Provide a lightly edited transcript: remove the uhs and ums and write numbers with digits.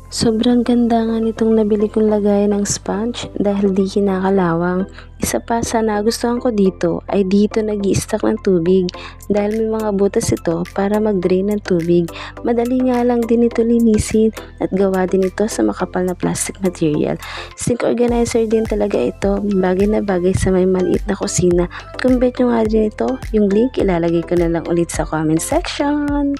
Sobrang ganda nga nitong nabili kong lagayan ng sponge dahil di kinakalawang. Isa pa sa nagustuhan ko dito ay dito nag-i-stack ng tubig dahil may mga butas ito para mag-drain ng tubig. Madali nga lang din ito linisin at gawa din ito sa makapal na plastic material. Sink organizer din talaga ito, bagay na bagay sa may maliit na kusina. Kung bet nyo nga din ito, yung link ilalagay ko na lang ulit sa comment section.